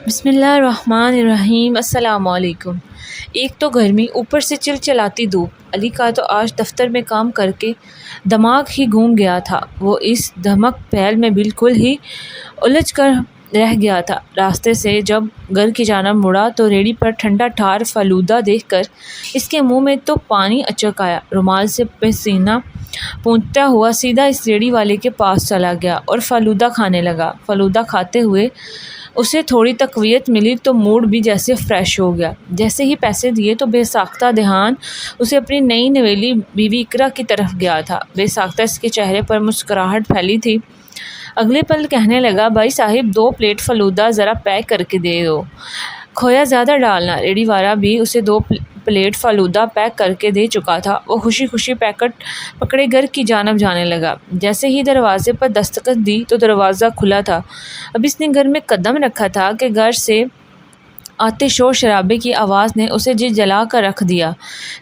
بسم اللہ الرحمن الرحیم۔ السلام علیکم۔ ایک تو گرمی، اوپر سے چلچلاتی دھوپ۔ علی کا تو آج دفتر میں کام کر کے دماغ ہی گھوم گیا تھا۔ وہ اس دھمک پھیل میں بالکل ہی الجھ کر رہ گیا تھا۔ راستے سے جب گھر کی جانب مڑا تو ریڑھی پر ٹھنڈا ٹھار فالودہ دیکھ کر اس کے منہ میں تو پانی اچک آیا۔ رومال سے پسینہ پونچھتا ہوا سیدھا اس ریڑھی والے کے پاس چلا گیا اور فالودہ کھانے لگا۔ فالودہ کھاتے ہوئے اسے تھوڑی تقویت ملی تو موڈ بھی جیسے فریش ہو گیا۔ جیسے ہی پیسے دیے تو بے ساختہ دھیان اسے اپنی نئی نویلی بیوی اقرا کی طرف گیا تھا۔ بے ساختہ اس کے چہرے پر مسکراہٹ پھیلی تھی۔ اگلے پل کہنے لگا، بھائی صاحب 2 پلیٹ فالودہ ذرا پیک کر کے دے دو، کھویا زیادہ ڈالنا۔ ریڑھی والا بھی اسے 2 پلیٹ فالودہ پیک کر کے دے چکا تھا۔ وہ خوشی خوشی پیکٹ پکڑے گھر کی جانب جانے لگا۔ جیسے ہی دروازے پر دستک دی تو دروازہ کھلا تھا۔ اب اس نے گھر میں قدم رکھا تھا کہ گھر سے آتے شور شرابے کی آواز نے اسے جی جلا کر رکھ دیا۔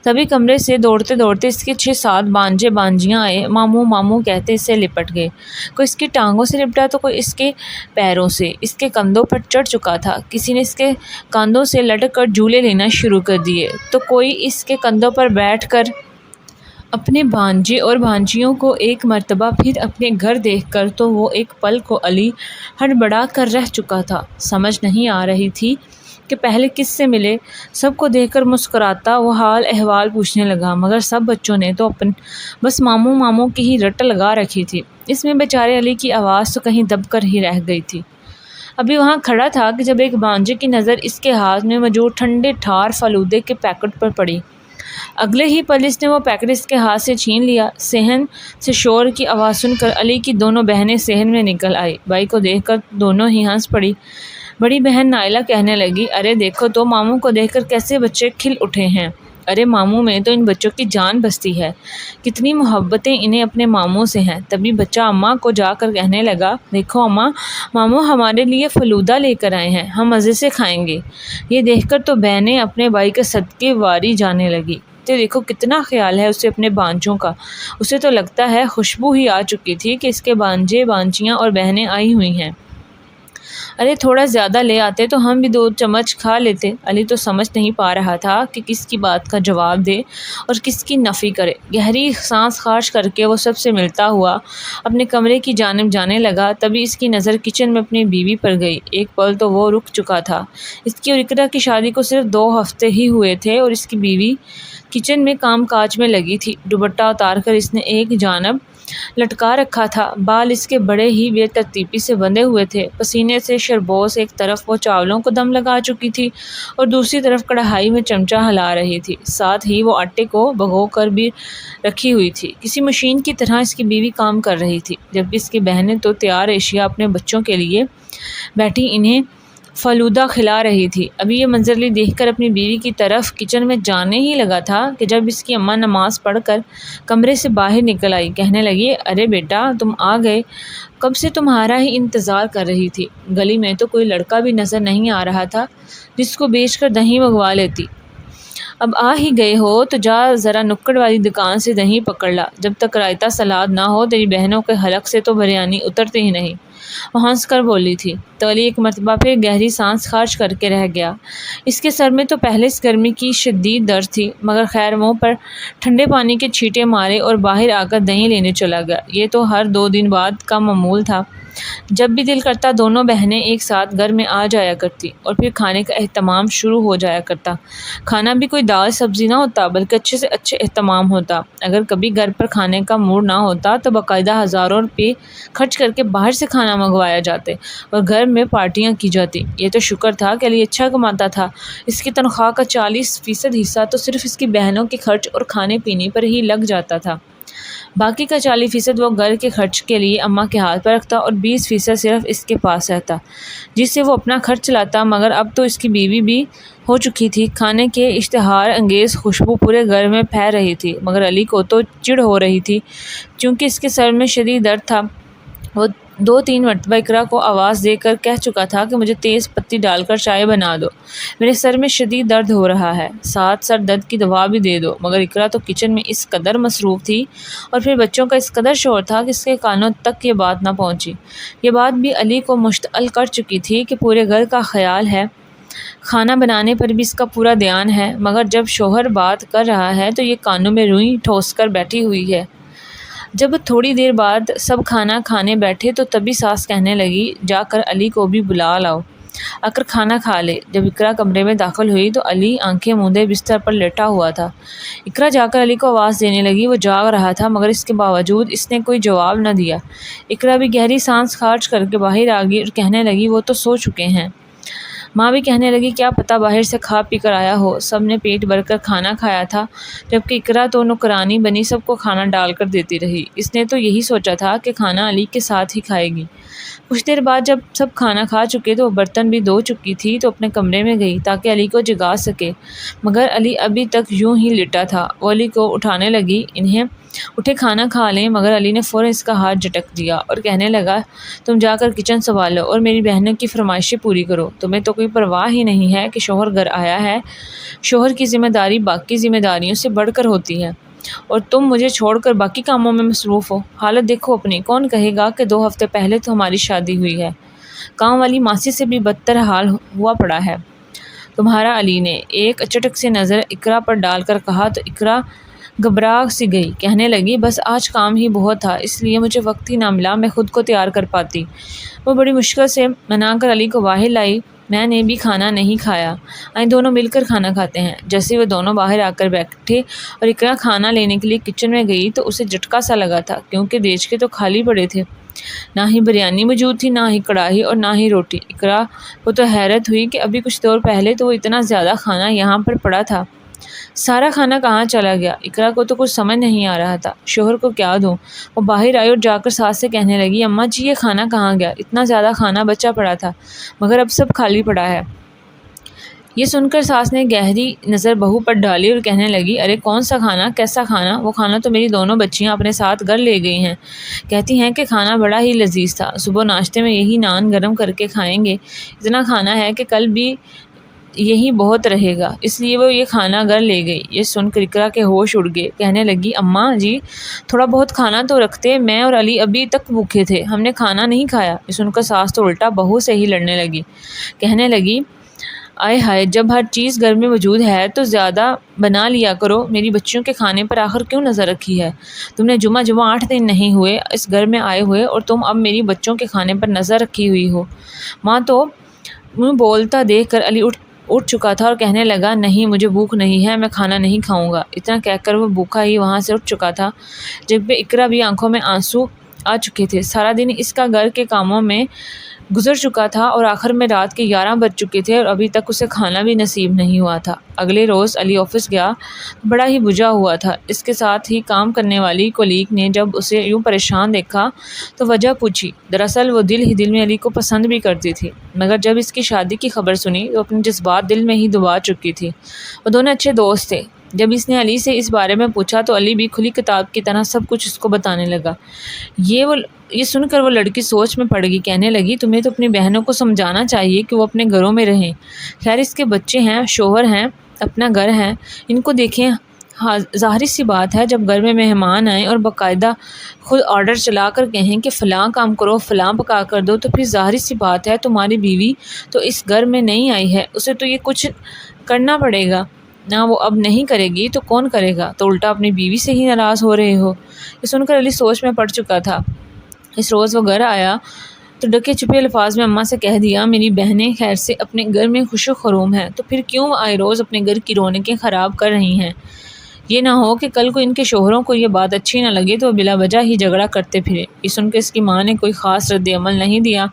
تبھی کمرے سے دوڑتے دوڑتے اس کے 6-7 بانجے بانجیاں آئے، ماموں ماموں کہتے اس سے لپٹ گئے۔ کوئی اس کی ٹانگوں سے لپٹا تو کوئی اس کے پیروں سے۔ اس کے کندھوں پر چڑھ چکا تھا، کسی نے اس کے کاندھوں سے لٹک کر جھولے لینا شروع کر دیے تو کوئی اس کے کندھوں پر بیٹھ کر اپنے بھانجے اور بھانجیوں کو ایک مرتبہ پھر اپنے گھر دیکھ کر تو وہ ایک پل کو علی ہڑبڑا کر رہ چکا تھا۔ سمجھ نہیں آ رہی تھی کہ پہلے کس سے ملے۔ سب کو دیکھ کر مسکراتا وہ حال احوال پوچھنے لگا، مگر سب بچوں نے تو بس ماموں ماموں کی ہی رٹ لگا رکھی تھی۔ اس میں بیچارے علی کی آواز تو کہیں دب کر ہی رہ گئی تھی۔ ابھی وہاں کھڑا تھا کہ جب ایک بانجے کی نظر اس کے ہاتھ میں موجود ٹھنڈے ٹھار فالودے کے پیکٹ پر پڑی۔ اگلے ہی پل اس نے وہ پیکٹ اس کے ہاتھ سے چھین لیا۔ صحن سے شور کی آواز سن کر علی کی دونوں بہنیں صحن میں نکل آئی۔ بھائی کو دیکھ کر دونوں ہی ہنس پڑی۔ بڑی بہن نائلہ کہنے لگی، ارے دیکھو تو ماموں کو دیکھ کر کیسے بچے کھل اٹھے ہیں۔ ارے ماموں میں تو ان بچوں کی جان بستی ہے، کتنی محبتیں انہیں اپنے ماموں سے ہیں۔ تبھی بچہ اماں کو جا کر کہنے لگا، دیکھو اماں، ماموں ہمارے لیے فالودہ لے کر آئے ہیں، ہم مزے سے کھائیں گے۔ یہ دیکھ کر تو بہنیں اپنے بھائی کے صدقے واری جانے لگی۔ تو دیکھو کتنا خیال ہے اسے اپنے بانجوں کا۔ اسے تو لگتا ہے خوشبو ہی آ چکی تھی کہ اس کے بانجے بانجیاں اور بہنیں آئی ہوئی ہیں۔ ارے تھوڑا زیادہ لے آتے تو ہم بھی 2 چمچ کھا لیتے۔ علی تو سمجھ نہیں پا رہا تھا کہ کس کی بات کا جواب دے اور کس کی نفی کرے۔ گہری سانس خارج کر کے وہ سب سے ملتا ہوا اپنے کمرے کی جانب جانے لگا۔ تبھی اس کی نظر کچن میں اپنی بیوی پر گئی۔ ایک پل تو وہ رک چکا تھا۔ اس کی اور اقرا کی شادی کو صرف 2 ہفتے ہی ہوئے تھے اور اس کی بیوی کچن میں کام کاج میں لگی تھی۔ دوپٹہ اتار کر اس نے ایک جانب لٹکا رکھا تھا، بال اس کے بڑے ہی بے ترتیبی سے بندھے ہوئے تھے۔ پسینے سے شربوس ایک طرف وہ چاولوں کو دم لگا چکی تھی اور دوسری طرف کڑھائی میں چمچہ ہلا رہی تھی، ساتھ ہی وہ آٹے کو بھگو کر بھی رکھی ہوئی تھی۔ کسی مشین کی طرح اس کی بیوی کام کر رہی تھی، جبکہ اس کی بہنیں تو تیار اشیاء اپنے بچوں کے لیے بیٹھی انہیں فالودہ کھلا رہی تھی۔ ابھی یہ منظر دیکھ کر اپنی بیوی کی طرف کچن میں جانے ہی لگا تھا کہ جب اس کی اماں نماز پڑھ کر کمرے سے باہر نکل آئی۔ کہنے لگی، ارے بیٹا تم آ گئے، کب سے تمہارا ہی انتظار کر رہی تھی۔ گلی میں تو کوئی لڑکا بھی نظر نہیں آ رہا تھا جس کو بیچ کر دہی منگوا لیتی۔ اب آ ہی گئے ہو تو جا ذرا نکڑ والی دکان سے دہی پکڑ لا، جب تک رائتہ سلاد نہ ہو تیری بہنوں کے حلق سے تو بریانی اترتی ہی نہیں۔ وہ ہنس کر بولی تھی۔ تو علی ایک مرتبہ پھر گہری سانس خارج کر کے رہ گیا۔ اس کے سر میں تو پہلے اس گرمی کی شدید درد تھی، مگر خیر منہ پر ٹھنڈے پانی کے چھینٹے مارے اور باہر آ کر دہی لینے چلا گیا۔ یہ تو ہر 2 دن بعد کا معمول تھا۔ جب بھی دل کرتا دونوں بہنیں ایک ساتھ گھر میں آ جایا کرتی اور پھر کھانے کا اہتمام شروع ہو جایا کرتا۔ کھانا بھی کوئی دال سبزی نہ ہوتا، بلکہ اچھے سے اچھے اہتمام ہوتا۔ اگر کبھی گھر پر کھانے کا موڈ نہ ہوتا تو باقاعدہ ہزاروں روپے خرچ کر کے باہر سے کھانا منگوایا جاتے اور گھر میں پارٹیاں کی جاتی۔ یہ تو شکر تھا کہ علی اچھا کماتا تھا۔ اس کی تنخواہ کا 40% حصہ تو صرف اس کی بہنوں کے خرچ اور کھانے پینے پر ہی لگ جاتا تھا۔ باقی کا 40% وہ گھر کے خرچ کے لیے اماں کے ہاتھ پر رکھتا اور 20% صرف اس کے پاس رہتا، جس سے وہ اپنا خرچ چلاتا۔ مگر اب تو اس کی بیوی بھی ہو چکی تھی۔ کھانے کے اشتہار انگیز خوشبو پورے گھر میں پھیل رہی تھی، مگر علی کو تو چڑ ہو رہی تھی، چونکہ اس کے سر میں شدید درد تھا۔ وہ 2-3 مرتبہ اقرا کو آواز دے کر کہہ چکا تھا کہ مجھے تیز پتی ڈال کر چائے بنا دو، میرے سر میں شدید درد ہو رہا ہے، ساتھ سر درد کی دوا بھی دے دو، مگر اقرا تو کچن میں اس قدر مصروف تھی اور پھر بچوں کا اس قدر شور تھا کہ اس کے کانوں تک یہ بات نہ پہنچی۔ یہ بات بھی علی کو مشتعل کر چکی تھی کہ پورے گھر کا خیال ہے، کھانا بنانے پر بھی اس کا پورا دھیان ہے، مگر جب شوہر بات کر رہا ہے تو یہ کانوں میں روئی ٹھوس کر بیٹھی ہوئی ہے۔ جب تھوڑی دیر بعد سب کھانا کھانے بیٹھے تو تبھی ساس کہنے لگی، جا کر علی کو بھی بلا لاؤ، آ کر کھانا کھا لے۔ جب اقرا کمرے میں داخل ہوئی تو علی آنکھیں موندے بستر پر لیٹا ہوا تھا۔ اقرا جا کر علی کو آواز دینے لگی، وہ جاگ رہا تھا مگر اس کے باوجود اس نے کوئی جواب نہ دیا۔ اقرا بھی گہری سانس خارج کر کے باہر آ گئی اور کہنے لگی، وہ تو سو چکے ہیں۔ ماں بھی کہنے لگی، کیا پتہ باہر سے کھا پی کر آیا ہو، سب نے پیٹ بھر کر کھانا کھایا تھا، جبکہ اقرا تو نوکرانی بنی سب کو کھانا ڈال کر دیتی رہی، اس نے تو یہی سوچا تھا کہ کھانا علی کے ساتھ ہی کھائے گی۔ کچھ دیر بعد جب سب کھانا کھا چکے تو وہ برتن بھی دھو چکی تھی تو اپنے کمرے میں گئی تاکہ علی کو جگا سکے، مگر علی ابھی تک یوں ہی لیٹا تھا۔ وہ علی کو اٹھانے لگی، انہیں اٹھے کھانا کھا لیں، مگر علی نے فوراً اس کا ہاتھ جھٹک دیا اور کہنے لگا، تم جا کر کچن سنبھالو اور میری بہنوں کی فرمائشیں پوری کرو، تمہیں تو کوئی پرواہ ہی نہیں ہے کہ شوہر گھر آیا ہے، شوہر کی ذمہ داری باقی ذمہ داریوں سے بڑھ کر ہوتی ہے اور تم مجھے چھوڑ کر باقی کاموں میں مصروف ہو۔ حالت دیکھو اپنی، کون کہے گا کہ 2 ہفتے پہلے تو ہماری شادی ہوئی ہے، کام والی ماسی سے بھی بدتر حال ہوا پڑا ہے تمہارا۔ علی نے ایک چٹک سے نظر اقرا پر ڈال کر کہا تو اقرا گھبرا سی گئی، کہنے لگی، بس آج کام ہی بہت تھا، اس لیے مجھے وقت ہی نہ ملا میں خود کو تیار کر پاتی۔ وہ بڑی مشکل سے منا کر علی کو باہر لائی، میں نے بھی کھانا نہیں کھایا، آئیں دونوں مل کر کھانا کھاتے ہیں۔ جیسے وہ دونوں باہر آ کر بیٹھے اور اقرا کھانا لینے کے لیے کچن میں گئی تو اسے جھٹکا سا لگا تھا، کیونکہ دیچکے تو خالی پڑے تھے، نہ ہی بریانی موجود تھی، نہ ہی کڑاہی اور نہ ہی روٹی۔ اقرا کو تو حیرت ہوئی کہ ابھی کچھ دیر پہلے تو وہ اتنا زیادہ کھانا یہاں پر پڑا تھا، سارا کھانا کہاں چلا گیا؟ اقرا کو تو کچھ سمجھ نہیں آ رہا تھا، شوہر کو کیا دوں؟ وہ باہر آئی اور جا کر ساس سے کہنے لگی، اماں جی یہ کھانا کہاں گیا؟ اتنا زیادہ کھانا بچا پڑا تھا مگر اب سب خالی پڑا ہے۔ یہ سن کر ساس نے گہری نظر بہو پر ڈالی اور کہنے لگی، ارے کون سا کھانا، کیسا کھانا؟ وہ کھانا تو میری دونوں بچیاں اپنے ساتھ گھر لے گئی ہیں، کہتی ہیں کہ کھانا بڑا ہی لذیذ تھا، صبح ناشتے میں یہی نان گرم کر کے کھائیں گے، اتنا کھانا ہے کہ کل بھی یہی بہت رہے گا، اس لیے وہ یہ کھانا گھر لے گئی۔ یہ سن کر اقرا کے ہوش اڑ گئے، کہنے لگی، اماں جی تھوڑا بہت کھانا تو رکھتے، میں اور علی ابھی تک بھوکے تھے، ہم نے کھانا نہیں کھایا۔ یہ سن کر ساس تو الٹا بہو سے ہی لڑنے لگی، کہنے لگی، آئے ہائے، جب ہر چیز گھر میں موجود ہے تو زیادہ بنا لیا کرو، میری بچیوں کے کھانے پر آخر کیوں نظر رکھی ہے؟ تم نے جمعہ 8 دن نہیں ہوئے اس گھر میں آئے ہوئے اور تم اب میری بچوں کے کھانے پر نظر رکھی ہوئی ہو۔ ماں تو منہ بولتا دیکھ کر علی اٹھ چکا تھا اور کہنے لگا، نہیں مجھے بھوک نہیں ہے، میں کھانا نہیں کھاؤں گا۔ اتنا کہہ کر وہ بھوکا ہی وہاں سے اٹھ چکا تھا، جب پہ اقرا بھی آنکھوں میں آنسو آ چکے تھے۔ سارا دن اس کا گھر کے کاموں میں گزر چکا تھا اور آخر میں رات کے 11 بج چکے تھے اور ابھی تک اسے کھانا بھی نصیب نہیں ہوا تھا۔ اگلے روز علی آفس گیا، بڑا ہی بجھا ہوا تھا۔ اس کے ساتھ ہی کام کرنے والی کولیگ نے جب اسے یوں پریشان دیکھا تو وجہ پوچھی۔ دراصل وہ دل ہی دل میں علی کو پسند بھی کرتی تھی، مگر جب اس کی شادی کی خبر سنی تو اپنے جذبات دل میں ہی دبا چکی تھی۔ وہ دونوں اچھے دوست تھے۔ جب اس نے علی سے اس بارے میں پوچھا تو علی بھی کھلی کتاب کی طرح سب کچھ اس کو بتانے لگا۔ یہ سن کر وہ لڑکی سوچ میں پڑ گئی، کہنے لگی، تمہیں تو اپنی بہنوں کو سمجھانا چاہیے کہ وہ اپنے گھروں میں رہیں، خیر اس کے بچے ہیں، شوہر ہیں، اپنا گھر ہے، ان کو دیکھیں۔ ہاں ظاہری سی بات ہے، جب گھر میں مہمان آئیں اور باقاعدہ خود آرڈر چلا کر کہیں کہ فلاں کام کرو، فلاں پکا کر دو، تو پھر ظاہری سی بات ہے تمہاری بیوی تو اس گھر میں نہیں آئی ہے، اسے تو یہ کچھ کرنا پڑے گا، نہ وہ اب نہیں کرے گی تو کون کرے گا؟ تو الٹا اپنی بیوی سے ہی ناراض ہو رہے ہو۔ یہ سن کر علی سوچ میں پڑ چکا تھا۔ اس روز وہ گھر آیا تو ڈکے چھپے الفاظ میں اماں سے کہہ دیا، میری بہنیں خیر سے اپنے گھر میں خوش و خرم ہیں، تو پھر کیوں آئے روز اپنے گھر کی رونقیں خراب کر رہی ہیں؟ یہ نہ ہو کہ کل کو ان کے شوہروں کو یہ بات اچھی نہ لگے تو وہ بلا وجہ ہی جھگڑا کرتے پھرے۔ یہ سن کے اس کی ماں نے کوئی خاص رد عمل نہیں دیا۔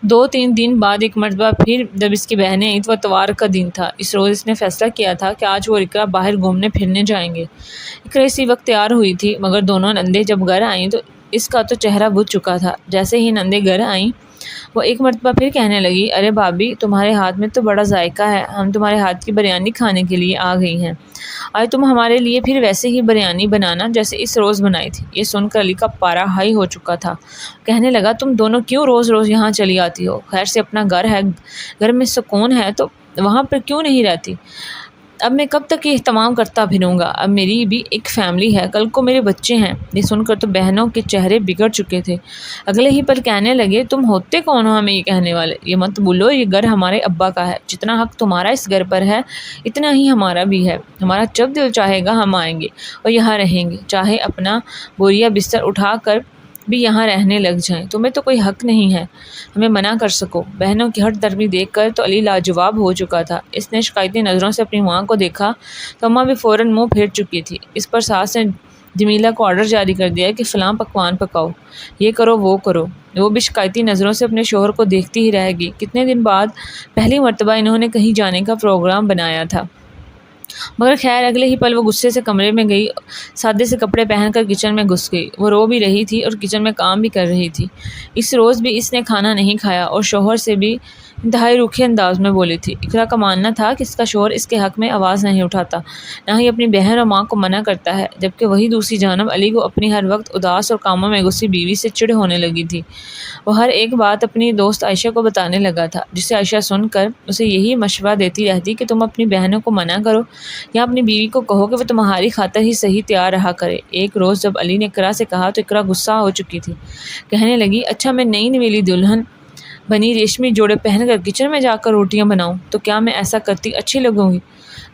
2-3 دن بعد ایک مرتبہ پھر جب اس کی بہنیں آئیں تو وہ اتوار کا دن تھا۔ اس روز اس نے فیصلہ کیا تھا کہ آج وہ اقرا باہر گھومنے پھرنے جائیں گے۔ اقرا اسی وقت تیار ہوئی تھی، مگر دونوں نندیں جب گھر آئیں تو اس کا تو چہرہ بجھ چکا تھا۔ جیسے ہی نندیں گھر آئیں وہ ایک مرتبہ پھر کہنے لگی، ارے بھابھی تمہارے ہاتھ میں تو بڑا ذائقہ ہے، ہم تمہارے ہاتھ کی بریانی کھانے کے لیے آ گئی ہیں، آج تم ہمارے لیے پھر ویسے ہی بریانی بنانا جیسے اس روز بنائی تھی۔ یہ سن کر علی کا پارا ہائی ہو چکا تھا، کہنے لگا تم دونوں کیوں روز روز یہاں چلی آتی ہو؟ خیر سے اپنا گھر ہے، گھر میں سکون ہے تو وہاں پر کیوں نہیں رہتی؟ اب میں کب تک یہ اہتمام کرتا پھروں گا؟ اب میری بھی ایک فیملی ہے، کل کو میرے بچے ہیں۔ یہ سن کر تو بہنوں کے چہرے بگڑ چکے تھے، اگلے ہی پل کہنے لگے، تم ہوتے کون ہو ہمیں یہ کہنے والے؟ یہ مت بولو، یہ گھر ہمارے ابا کا ہے، جتنا حق تمہارا اس گھر پر ہے اتنا ہی ہمارا بھی ہے، ہمارا جب دل چاہے گا ہم آئیں گے اور یہاں رہیں گے، چاہے اپنا بوریا بستر اٹھا کر بھی یہاں رہنے لگ جائیں، تمہیں تو کوئی حق نہیں ہے ہمیں منع کر سکو۔ بہنوں کی ہٹ درمی دیکھ کر تو علی لاجواب ہو چکا تھا، اس نے شکایتی نظروں سے اپنی ماں کو دیکھا تو اماں بھی فوراً منہ پھیر چکی تھی۔ اس پر ساس نے جمیلہ کو آرڈر جاری کر دیا کہ فلاں پکوان پکاؤ، یہ کرو وہ کرو۔ وہ بھی شکایتی نظروں سے اپنے شوہر کو دیکھتی ہی رہ گئی۔ کتنے دن بعد پہلی مرتبہ انہوں نے کہیں جانے کا پروگرام بنایا تھا، مگر خیر اگلے ہی پل وہ غصے سے کمرے میں گئی، سادے سے کپڑے پہن کر کچن میں گھس گئی۔ وہ رو بھی رہی تھی اور کچن میں کام بھی کر رہی تھی۔ اس روز بھی اس نے کھانا نہیں کھایا اور شوہر سے بھی انتہائی روکھے انداز میں بولی تھی۔ اقرا کا ماننا تھا کہ اس کا شوہر اس کے حق میں آواز نہیں اٹھاتا، نہ ہی اپنی بہن اور ماں کو منع کرتا ہے، جبکہ وہی دوسری جانب علی کو اپنی ہر وقت اداس اور کاموں میں گھسی بیوی سے چڑ ہونے لگی تھی۔ وہ ہر ایک بات اپنی دوست عائشہ کو بتانے لگا تھا، جسے عائشہ سن کر اسے یہی مشورہ دیتی رہتی کہ تم اپنی بہنوں کو منع کرو یا اپنی بیوی کو کہو کہ وہ تمہاری خاطر ہی صحیح تیار رہا کرے۔ ایک روز جب علی نے اقرا سے کہا تو اقرا غصہ ہو چکی تھی، کہنے لگی، اچھا میں نئی نویلی دلہن بنی ریشمی جوڑے پہن کر کچن میں جا کر روٹیاں بناؤں تو کیا میں ایسا کرتی اچھی لگوں گی؟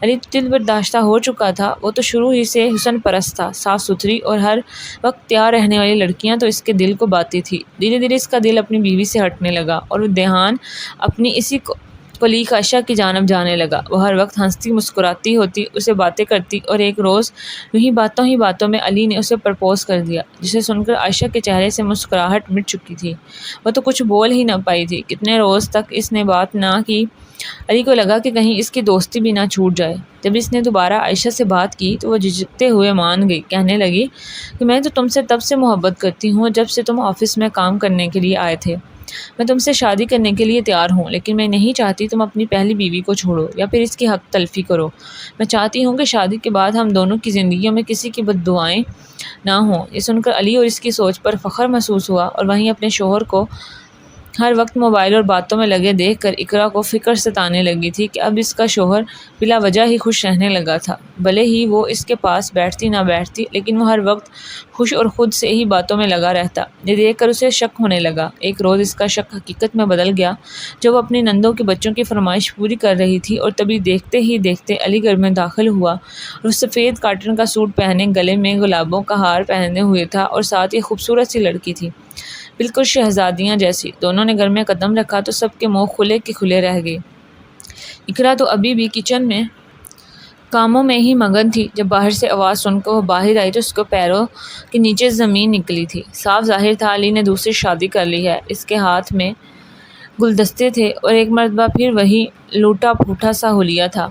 علی تو دل برداشتہ ہو چکا تھا، وہ تو شروع ہی سے حسن پرست تھا، صاف ستھری اور ہر وقت تیار رہنے والی لڑکیاں تو اس کے دل کو باتی تھی۔ دھیرے دھیرے اس کا دل اپنی بیوی سے ہٹنے لگا اور وہ دھیان اپنی اسی کلیگ عائشہ کی جانب جانے لگا۔ وہ ہر وقت ہنستی مسکراتی ہوتی، اسے باتیں کرتی اور ایک روز یوں ہی باتوں میں علی نے اسے پرپوز کر دیا، جسے سن کر عائشہ کے چہرے سے مسکراہٹ مٹ چکی تھی، وہ تو کچھ بول ہی نہ پائی تھی۔ کتنے روز تک اس نے بات نہ کی، علی کو لگا کہ کہیں اس کی دوستی بھی نہ چھوٹ جائے۔ جب اس نے دوبارہ عائشہ سے بات کی تو وہ جھجکتے ہوئے مان گئی، کہنے لگی کہ میں تو تم سے تب سے محبت کرتی ہوں جب سے تم آفس میں کام کرنے کے لیے آئے تھے، میں تم سے شادی کرنے کے لیے تیار ہوں، لیکن میں نہیں چاہتی تم اپنی پہلی بیوی کو چھوڑو یا پھر اس کی حق تلفی کرو۔ میں چاہتی ہوں کہ شادی کے بعد ہم دونوں کی زندگیوں میں کسی کی بد دعائیں نہ ہوں۔ یہ سن کر علی اور اس کی سوچ پر فخر محسوس ہوا اور وہیں اپنے شوہر کو ہر وقت موبائل اور باتوں میں لگے دیکھ کر اقرا کو فکر ستانے لگی تھی کہ اب اس کا شوہر بلا وجہ ہی خوش رہنے لگا تھا، بھلے ہی وہ اس کے پاس بیٹھتی نہ بیٹھتی، لیکن وہ ہر وقت خوش اور خود سے ہی باتوں میں لگا رہتا۔ یہ دیکھ کر اسے شک ہونے لگا۔ ایک روز اس کا شک حقیقت میں بدل گیا جب وہ اپنی نندوں کے بچوں کی فرمائش پوری کر رہی تھی اور تبھی دیکھتے ہی دیکھتے علی گھر میں داخل ہوا اور وہ سفید کاٹن کا سوٹ پہنے، گلے میں گلابوں کا ہار پہنے ہوئے تھا اور ساتھ ہی خوبصورت سی لڑکی تھی، بالکل شہزادیاں جیسی۔ دونوں نے گھر میں قدم رکھا تو سب کے منہ کھلے کے کھلے رہ گئے۔ اقرا تو ابھی بھی کچن میں کاموں میں ہی مگن تھی، جب باہر سے آواز سن کر وہ باہر آئی تو اس کو پیروں کے نیچے زمین نکلی تھی۔ صاف ظاہر تھا علی نے دوسری شادی کر لی ہے۔ اس کے ہاتھ میں گلدستے تھے اور ایک مرتبہ پھر وہی لوٹا پھوٹا سا حلیہ تھا،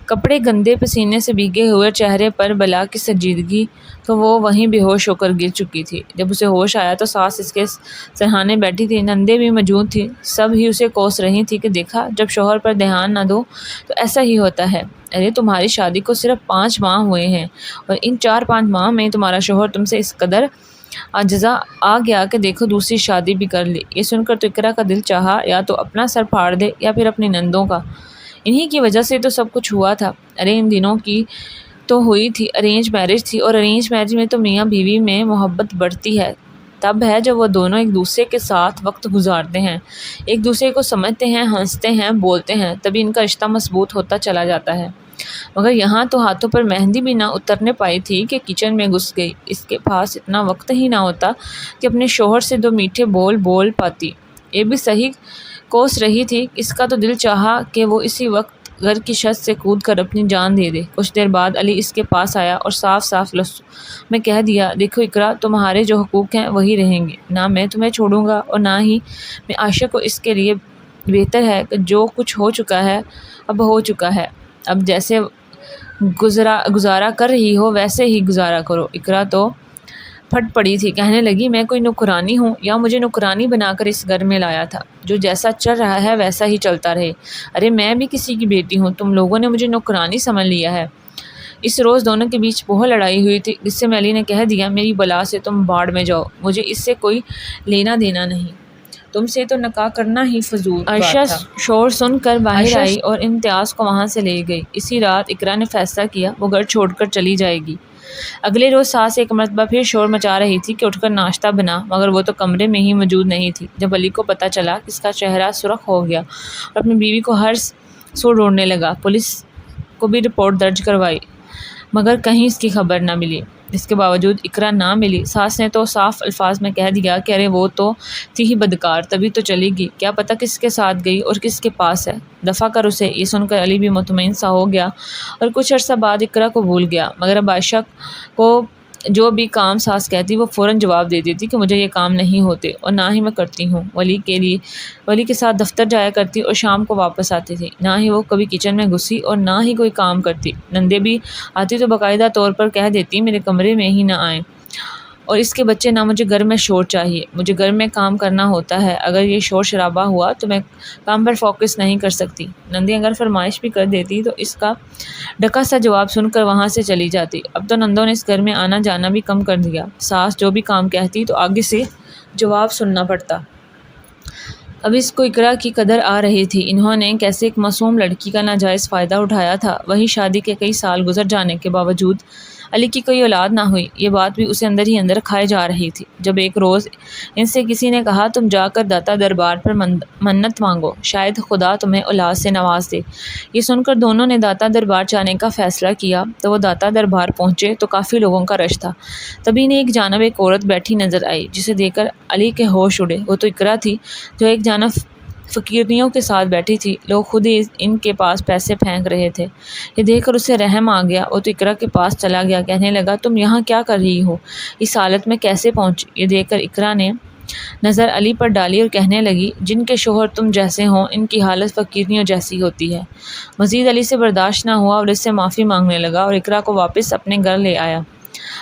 کپڑے گندے، پسینے سے بھیگے ہوئے، چہرے پر بلا کی سنجیدگی، تو وہ وہیں بے ہوش ہو کر گر چکی تھی۔ جب اسے ہوش آیا تو ساس اس کے سرہانے بیٹھی تھی، نندیں بھی موجود تھیں، سب ہی اسے کوس رہی تھی کہ دیکھا، جب شوہر پر دھیان نہ دو تو ایسا ہی ہوتا ہے۔ ارے تمہاری شادی کو صرف 5 ماہ ہوئے ہیں اور ان 4-5 ماہ میں تمہارا شوہر تم سے اس قدر عاجزا آ گیا کہ دیکھو دوسری شادی بھی کر لی۔ یہ سن کر تو اقرا کا دل چاہا یا تو اپنا سر پھاڑ دے یا پھر اپنی نندوں کا، انہی کی وجہ سے تو سب کچھ ہوا تھا۔ ارے ان دنوں کی تو ہوئی تھی ارینج میرج تھی، اور ارینج میرج میں تو میاں بیوی میں محبت بڑھتی ہے تب ہے جب وہ دونوں ایک دوسرے کے ساتھ وقت گزارتے ہیں، ایک دوسرے کو سمجھتے ہیں، ہنستے ہیں، بولتے ہیں، تبھی ان کا رشتہ مضبوط ہوتا چلا جاتا ہے۔ مگر یہاں تو ہاتھوں پر مہندی بھی نہ اترنے پائی تھی کہ کچن میں گھس گئی۔ اس کے پاس اتنا وقت ہی نہ ہوتا کہ اپنے شوہر سے 2 میٹھے بول بول پاتی۔ یہ بھی صحیح کوس رہی تھی، اس کا تو دل چاہا کہ وہ اسی وقت گھر کی چھت سے کود کر اپنی جان دے دے۔ کچھ دیر بعد علی اس کے پاس آیا اور صاف صاف لفظوں میں کہہ دیا، دیکھو اقرا، تمہارے جو حقوق ہیں وہی رہیں گے، نہ میں تمہیں چھوڑوں گا اور نہ ہی میں عائشہ کو۔ اس کے لیے بہتر ہے کہ جو کچھ ہو چکا ہے اب ہو چکا ہے، اب جیسے گزارا کر رہی ہو ویسے ہی گزارا کرو۔ اقرا تو پھٹ پڑی تھی، کہنے لگی میں کوئی نوکرانی ہوں یا مجھے نوکرانی بنا کر اس گھر میں لایا تھا؟ جو جیسا چل رہا ہے ویسا ہی چلتا رہے۔ ارے میں بھی کسی کی بیٹی ہوں، تم لوگوں نے مجھے نوکرانی سمجھ لیا ہے۔ اس روز دونوں کے بیچ بہت لڑائی ہوئی تھی۔ غصے میں علی نے کہہ دیا، میری بلا سے تم باڑ میں جاؤ، مجھے اس سے کوئی لینا دینا نہیں، تم سے تو نکاح کرنا ہی فضول بات تھا۔ عائشہ شور سن کر باہر آئی اور امتیاز کو وہاں سے لے گئی۔ اسی رات اقرا نے فیصلہ کیا وہ گھر چھوڑ کر چلی جائے گی۔ اگلے روز ساس ایک مرتبہ پھر شور مچا رہی تھی کہ اٹھ کر ناشتہ بنا، مگر وہ تو کمرے میں ہی موجود نہیں تھی۔ جب علی کو پتہ چلا اس کا چہرہ سرخ ہو گیا اور اپنی بیوی کو ہر سو ڈھونڈنے لگا۔ پولیس کو بھی رپورٹ درج کروائی مگر کہیں اس کی خبر نہ ملی۔ اس کے باوجود اقرا نہ ملی۔ ساس نے تو صاف الفاظ میں کہہ دیا کہ ارے وہ تو تھی ہی بدکار، تبھی تو چلی گئی، کیا پتہ کس کے ساتھ گئی اور کس کے پاس ہے، دفع کر اسے۔ یہ سن کر علی بھی مطمئن سا ہو گیا اور کچھ عرصہ بعد اقرا کو بھول گیا، مگر اب عائشہ کو جو بھی کام ساس کہتی وہ فوراً جواب دے دیتی کہ مجھے یہ کام نہیں ہوتے اور نہ ہی میں کرتی ہوں۔ ولی کے ساتھ دفتر جایا کرتی اور شام کو واپس آتی تھی، نہ ہی وہ کبھی کچن میں گھسی اور نہ ہی کوئی کام کرتی۔ نندے بھی آتی تو باقاعدہ طور پر کہہ دیتی میرے کمرے میں ہی نہ آئیں، اور اس کے بچے نہ، مجھے گھر میں شور چاہیے، مجھے گھر میں کام کرنا ہوتا ہے، اگر یہ شور شرابہ ہوا تو میں کام پر فوکس نہیں کر سکتی۔ نندی اگر فرمائش بھی کر دیتی تو اس کا ڈکا سا جواب سن کر وہاں سے چلی جاتی۔ اب تو نندوں نے اس گھر میں آنا جانا بھی کم کر دیا، ساس جو بھی کام کہتی تو آگے سے جواب سننا پڑتا۔ اب اس کو اقرا کی قدر آ رہی تھی۔ انہوں نے کیسے ایک معصوم لڑکی کا ناجائز فائدہ اٹھایا تھا۔ وہیں شادی کے کئی سال گزر جانے کے باوجود علی کی کوئی اولاد نہ ہوئی، یہ بات بھی اسے اندر ہی اندر کھائے جا رہی تھی۔ جب ایک روز ان سے کسی نے کہا تم جا کر داتا دربار پر منت مانگو، شاید خدا تمہیں اولاد سے نواز دے۔ یہ سن کر دونوں نے داتا دربار جانے کا فیصلہ کیا۔ تو وہ داتا دربار پہنچے تو کافی لوگوں کا رش تھا۔ تبھی انہیں ایک جانب ایک عورت بیٹھی نظر آئی جسے دیکھ کر علی کے ہوش اڑے۔ وہ تو اقرا تھی جو ایک جانب فقیرنیوں کے ساتھ بیٹھی تھی، لوگ خود ہی ان کے پاس پیسے پھینک رہے تھے۔ یہ دیکھ کر اسے رحم آ گیا۔ وہ تو اقرا کے پاس چلا گیا، کہنے لگا تم یہاں کیا کر رہی ہو، اس حالت میں کیسے پہنچی؟ یہ دیکھ کر اقرا نے نظر علی پر ڈالی اور کہنے لگی جن کے شوہر تم جیسے ہوں ان کی حالت فقیرنیوں جیسی ہوتی ہے۔ مزید علی سے برداشت نہ ہوا اور اس سے معافی مانگنے لگا اور اقرا کو واپس اپنے گھر لے آیا۔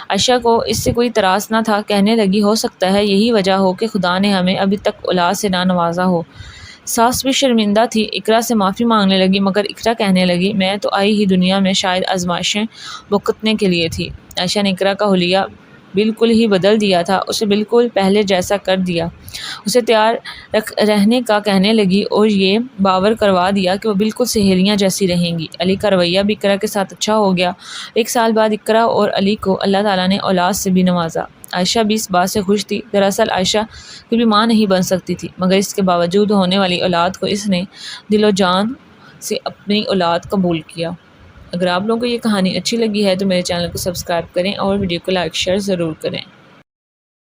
عائشہ کو اس سے کوئی اعتراض نہ تھا، کہنے لگی ہو سکتا ہے یہی وجہ ہو کہ خدا نے ہمیں ابھی تک اولاد سے نہ نوازا ہو۔ ساس بھی شرمندہ تھی، اقرا سے معافی مانگنے لگی، مگر اقرا کہنے لگی میں تو آئی ہی دنیا میں شاید آزمائشیں بھگتنے کے لیے تھی۔ عائشہ نے اقرا کا حلیہ بالکل ہی بدل دیا تھا، اسے بالکل پہلے جیسا کر دیا، اسے تیار رہنے کا کہنے لگی اور یہ باور کروا دیا کہ وہ بالکل سہیلیاں جیسی رہیں گی۔ علی کا رویہ بھی اقرا کے ساتھ اچھا ہو گیا۔ ایک سال بعد اقرا اور علی کو اللہ تعالیٰ نے اولاد سے بھی نوازا۔ عائشہ بھی اس بات سے خوش تھی۔ دراصل عائشہ کبھی ماں نہیں بن سکتی تھی، مگر اس کے باوجود ہونے والی اولاد کو اس نے دل و جان سے اپنی اولاد قبول کیا۔ اگر آپ لوگوں کو یہ کہانی اچھی لگی ہے تو میرے چینل کو سبسکرائب کریں اور ویڈیو کو لائک شیئر ضرور کریں۔